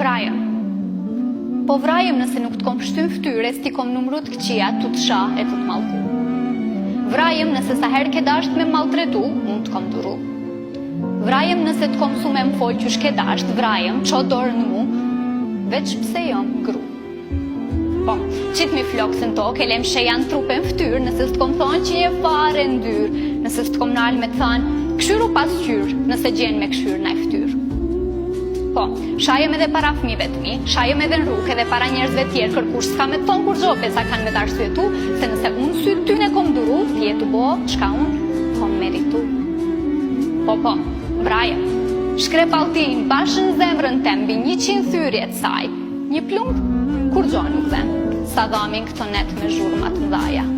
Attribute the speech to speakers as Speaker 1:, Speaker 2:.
Speaker 1: vrajem. Po vrajem nëse nuk të kom pështyn ftyres, ti kom numru të këqia, të të shah e të të malku. Vrajem nëse sa herë ke dasht me maltretu, unë të kom duru. Vrajem nëse të kom su me më folë qysh ke dasht, vrajem, qo dorë në mu, veç pse jam gru. Po, qitë mi flokë në tokë, e lem që janë trupe në ftyrë, nëse të kom thonë që je fare në dyrë, nëse të kom nalë me të thanë, këshyru pas qyrë, nëse gjenë me këshyrë në e ftyrë. Po, shajem edhe para fëmijëve të mi, shajem edhe në rrugë edhe para njerëzve tjerë, kërkush s'ka me thonë kur gjope sa kanë me të arsyetu, se nëse unë sy ty ne kom duru, jetu bo, qka unë kom meritu. Po, vrajem, shkrepalltin bashën zemrën tem, bi 100 thyrjet saj, një plumb, kur gjo nuk vem, sa dhamin këto net me zhurmat mdhaja.